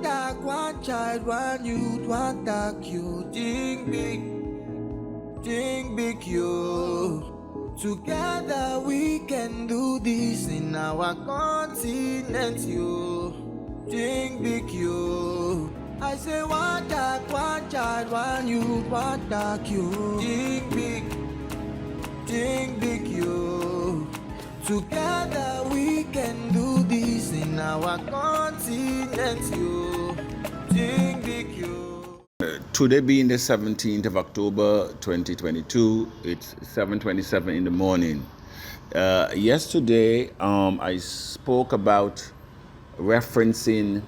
TACC, one child, one youth, one TACC, you. Think big, you. Together we can do this in our continent, you. Think big, you. I say one TACC, one child, one youth, one TACC, you. Think big, you. Together we can do this in our continent, you. Think big, you. Today being the 17th of October 2022, it's 7:27 in the morning. Yesterday, I spoke about referencing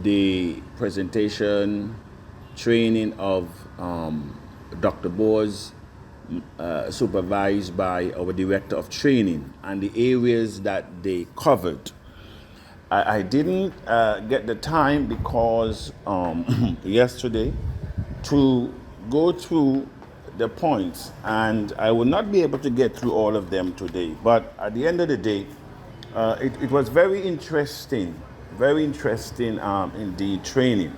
the presentation training of Dr. Boaz, supervised by our director of training, and the areas that they covered. I didn't get the time because yesterday to go through the points, and I will not be able to get through all of them today. But at the end of the day, it was very interesting in the training.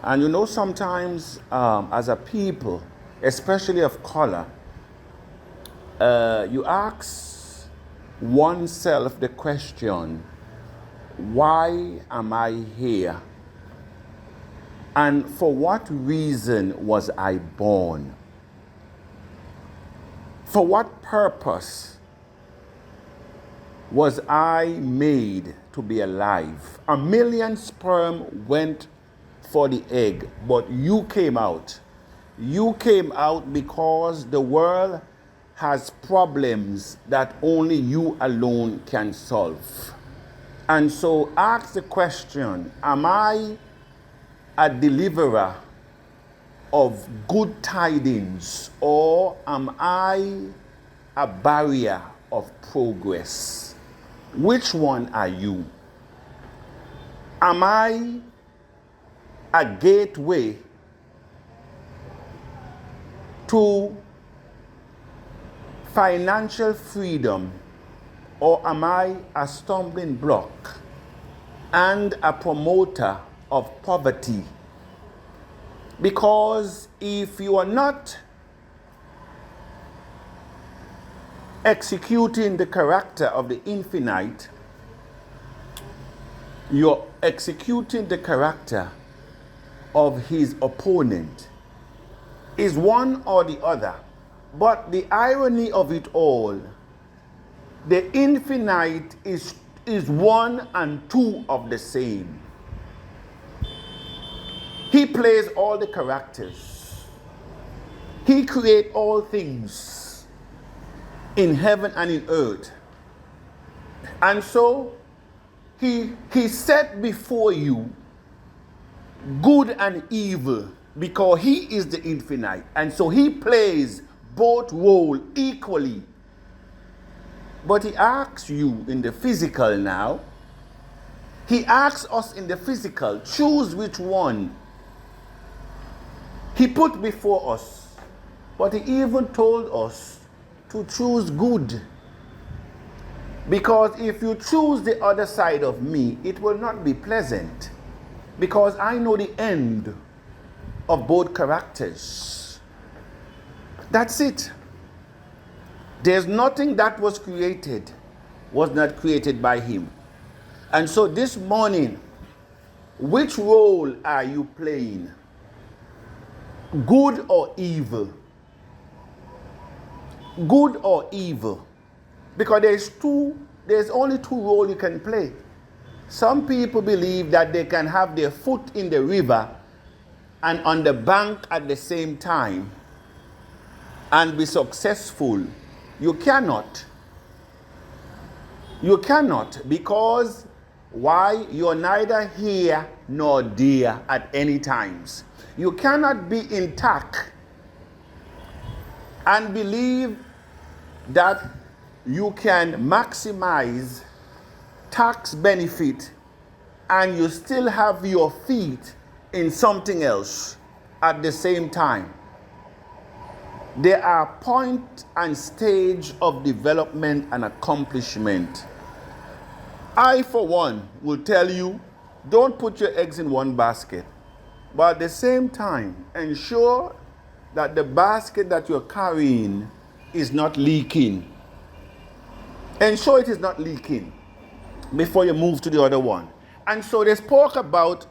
And you know, sometimes as a people, especially of color, you ask oneself the question, why am I here? And for what reason was I born? For what purpose was I made to be alive? 1 million sperm went for the egg, but you came out. You came out because the world has problems that only you alone can solve. And so ask the question, am I a deliverer of good tidings, or am I a barrier of progress? Which one are you? Am I a gateway to financial freedom, or am I a stumbling block and a promoter of poverty? Because if you are not executing the character of the infinite, you're executing the character of his opponent. Is one or the other. But the irony of it all, the infinite is one and two of the same. He plays all the characters. He creates all things in heaven and in earth. And so he set before you good and evil because he is the infinite. And so he plays both roles equally. But he asks you in the physical now. He asks us in the physical, choose which one. He put before us. But he even told us to choose good. Because if you choose the other side of me, it will not be pleasant. Because I know the end of both characters. That's it. There's nothing that was not created by him. And so this morning, which role are you playing? Good or evil? Good or evil? Because there's only two roles you can play. Some people believe that they can have their foot in the river and on the bank at the same time and be successful. You cannot. You cannot, because why? You're neither here nor there at any times. You cannot be in TACC and believe that you can maximize tax benefit and you still have your feet in something else at the same time. There are point and stage of development and accomplishment. I, for one, will tell you Don't put your eggs in one basket. But at the same time, ensure that the basket that you're carrying is not leaking. Ensure it is not leaking before you move to the other one. And so they spoke about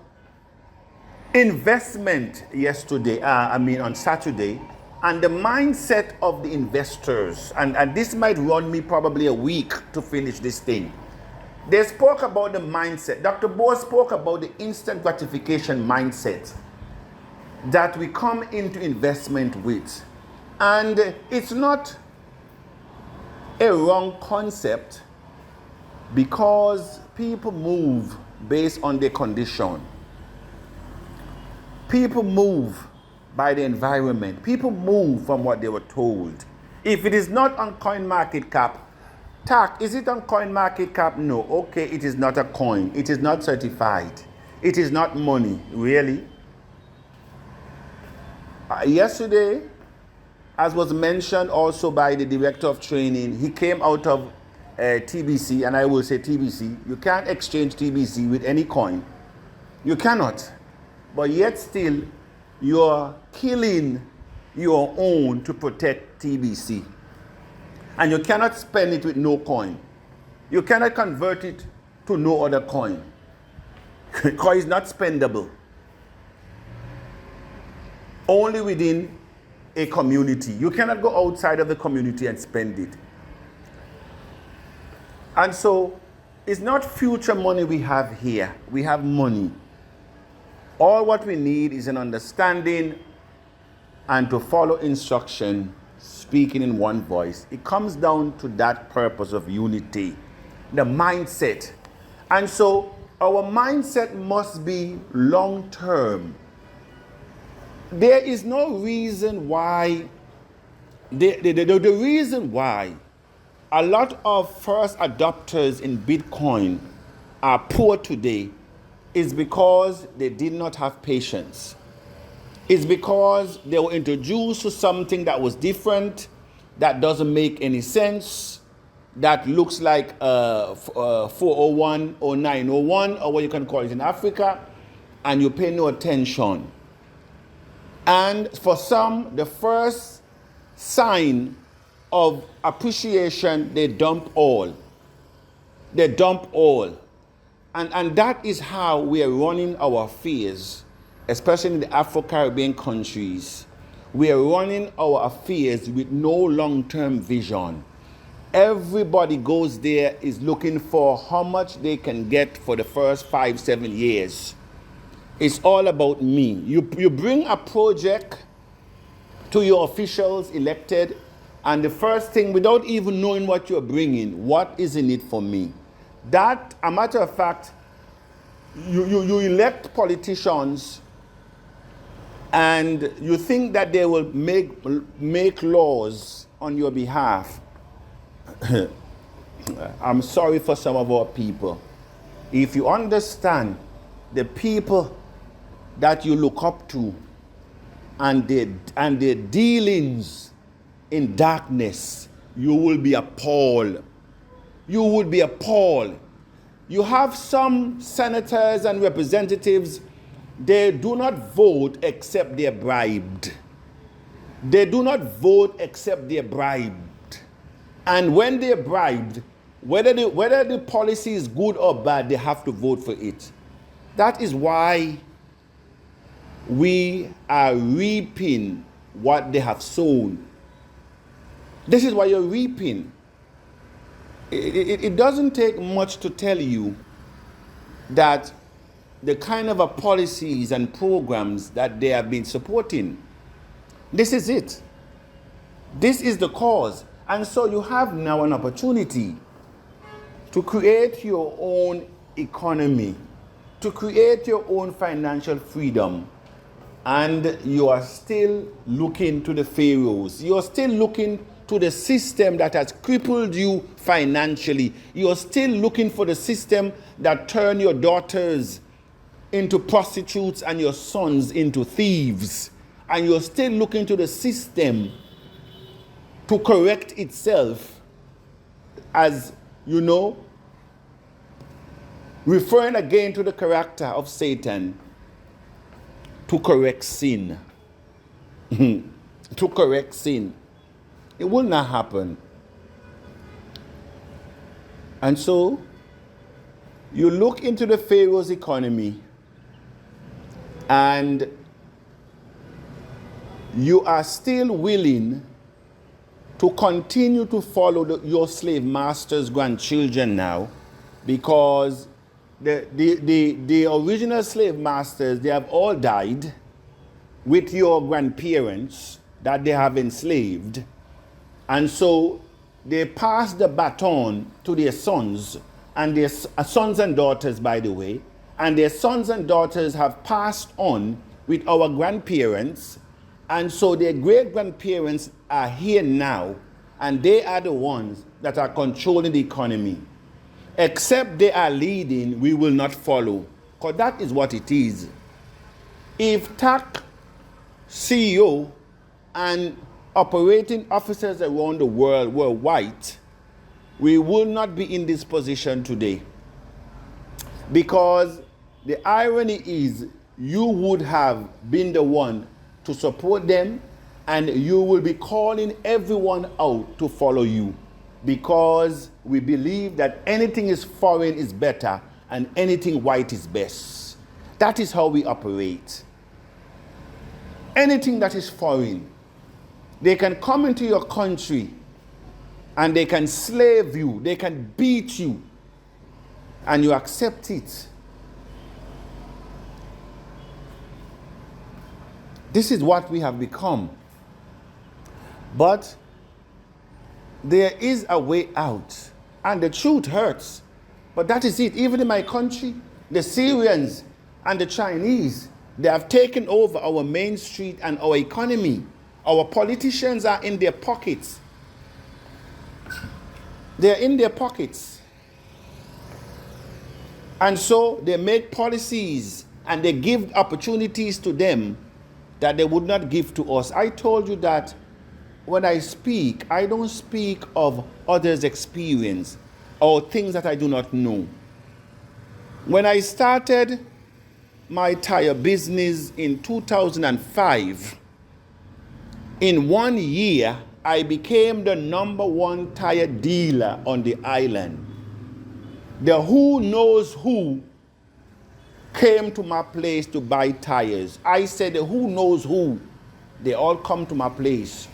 investment yesterday, on Saturday, and the mindset of the investors. And this might run me probably a week to finish this thing. They spoke about the mindset. Dr. Bohr spoke about the instant gratification mindset that we come into investment with. And it's not a wrong concept because people move based on their condition. People move by the environment. People move from what they were told. If it is not on CoinMarketCap, TACC, is it on CoinMarketCap? No. Okay, it is not a coin. It is not certified. It is not money. Really? Yesterday, as was mentioned also by the director of training, he came out of TBC, and I will say TBC. You can't exchange TBC with any coin. You cannot. But yet still, you're killing your own to protect TBC. And you cannot spend it with no coin. You cannot convert it to no other coin. Because it's not spendable. Only within a community. You cannot go outside of the community and spend it. And so, it's not future money we have here. We have money. All what we need is an understanding and to follow instruction, speaking in one voice. It comes down to that purpose of unity, the mindset. And so our mindset must be long-term. There is no reason why, the reason why a lot of first adopters in Bitcoin are poor today is because they did not have patience. It's because they were introduced to something that was different, that doesn't make any sense, that looks like 401 or 901, or what you can call it in Africa, and you pay no attention. And for some, the first sign of appreciation, they dump all. They dump all. And that is how we are running our affairs, especially in the Afro-Caribbean countries. We are running our affairs with no long-term vision. Everybody goes there is looking for how much they can get for the first 5-7 years. It's all about me. You bring a project to your officials elected, and the first thing, without even knowing what you're bringing, what is in it for me? That, a matter of fact, you elect politicians and you think that they will make laws on your behalf. I'm sorry for some of our people. If you understand the people that you look up to and their dealings in darkness, you will be appalled. You would be appalled. You have some senators and representatives, they do not vote except they're bribed. They do not vote except they're bribed. And when they're bribed, whether the policy is good or bad, they have to vote for it. That is why we are reaping what they have sown. This is why you're reaping. It doesn't take much to tell you that the kind of policies and programs that they have been supporting, this is it. This is the cause. And so you have now an opportunity to create your own economy, to create your own financial freedom. And you are still looking to the pharaohs. You're still looking to the system that has crippled you financially. You're still looking for the system that turned your daughters into prostitutes and your sons into thieves. And you're still looking to the system to correct itself, as you know, referring again to the character of Satan to correct sin. To correct sin. It will not happen. And so, you look into the Pharaoh's economy and you are still willing to continue to follow your slave master's grandchildren now, because the original slave masters, they have all died with your grandparents that they have enslaved. And so they pass the baton to their sons, and their sons and daughters, by the way, and their sons and daughters have passed on with our grandparents, and so their great-grandparents are here now, and they are the ones that are controlling the economy. Except they are leading, we will not follow, because that is what it is. If TACC CEO and operating officers around the world were white, we will not be in this position today. Because the irony is, you would have been the one to support them, and you will be calling everyone out to follow you, because we believe that anything is foreign is better and anything white is best. That is how we operate. Anything that is foreign, they can come into your country and they can slave you, they can beat you, and you accept it. This is what we have become. But there is a way out, and the truth hurts. But that is it. Even in my country, the Syrians and the Chinese, they have taken over our main street and our economy. Our politicians are in their pockets. They're in their pockets. And so they make policies and they give opportunities to them that they would not give to us. I told you that when I speak, I don't speak of others' experience or things that I do not know. When I started my tire business in 2005, in 1 year, I became the #1 tire dealer on the island. The who knows who came to my place to buy tires. I said, who knows who? They all come to my place.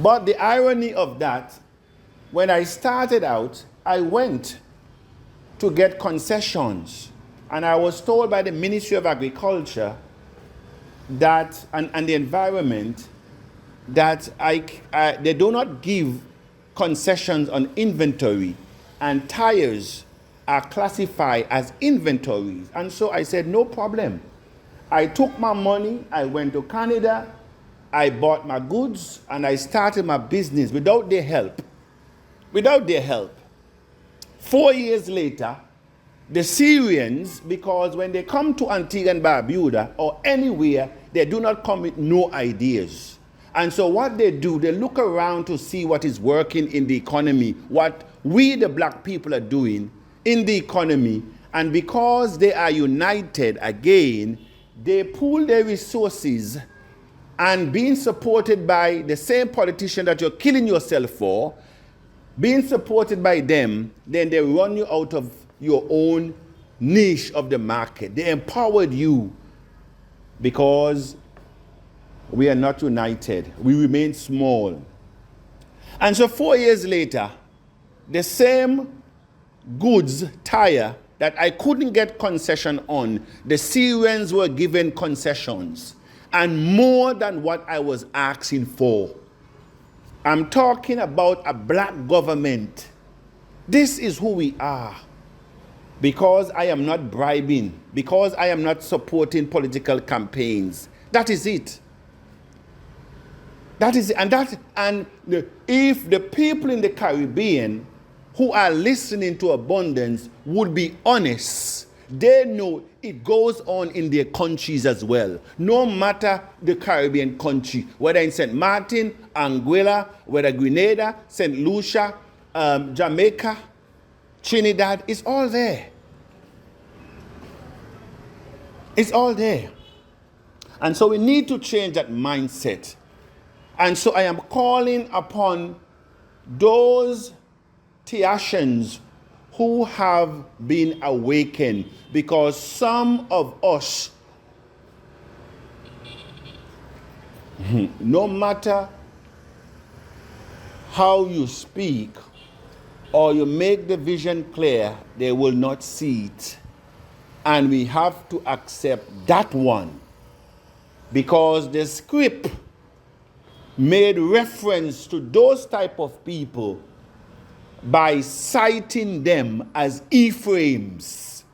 But the irony of that, when I started out, I went to get concessions. And I was told by the Ministry of Agriculture that, and the Environment, that they do not give concessions on inventory, and tires are classified as inventories. And so I said, no problem. I took my money, I went to Canada, I bought my goods, and I started my business without their help. Without their help. 4 years later, the Syrians, because when they come to Antigua and Barbuda or anywhere, they do not come with no ideas. And so what they do, they look around to see what is working in the economy, what we the black people are doing in the economy, and because they are united again, they pool their resources, and being supported by the same politician that you're killing yourself for, being supported by them, then they run you out of your own niche of the market. They empowered you, because we are not united. We remain small. And so 4 years later, the same goods, tire, that I couldn't get concession on, the Syrians were given concessions, and more than what I was asking for. I'm talking about a black government. This is who we are. Because I am not bribing, because I am not supporting political campaigns. That is it. That is it. If the people in the Caribbean who are listening to Abundance would be honest, they know it goes on in their countries as well. No matter the Caribbean country, whether in St. Martin, Anguilla, whether Grenada, St. Lucia, Jamaica, Trinidad, it's all there. It's all there. And so we need to change that mindset. And so I am calling upon those Tiashans who have been awakened, because some of us, no matter how you speak or you make the vision clear, they will not see it. And we have to accept that one, because the script made reference to those type of people by citing them as Ephraims.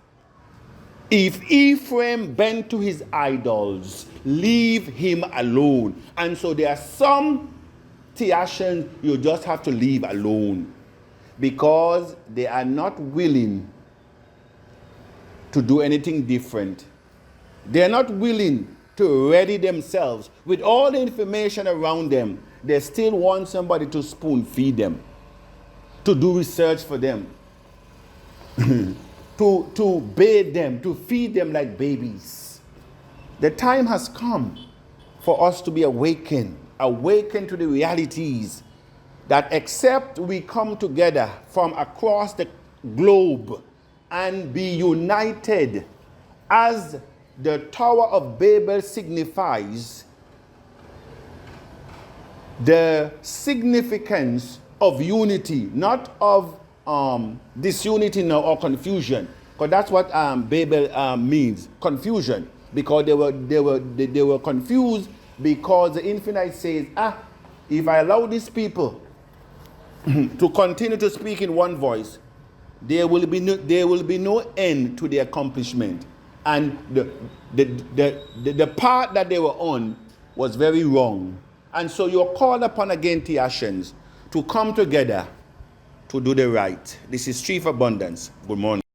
If Ephraim bent to his idols, leave him alone. And so there are some Tiashans you just have to leave alone, because they are not willing to do anything different. They are not willing to ready themselves. With all the information around them, they still want somebody to spoon feed them, to do research for them, to bathe them, to feed them like babies. The time has come for us to be awakened to the realities that except we come together from across the globe and be united, as the Tower of Babel signifies the significance of unity, not of disunity now or confusion, because that's what Babel means, confusion. Because they were confused, because the Infinite says, if I allow these people to continue to speak in one voice, there will be no end to the accomplishment. And the path that they were on was very wrong. And so you're called upon again, Tiashans, to come together to do the right. This is Chief Abundance. Good morning.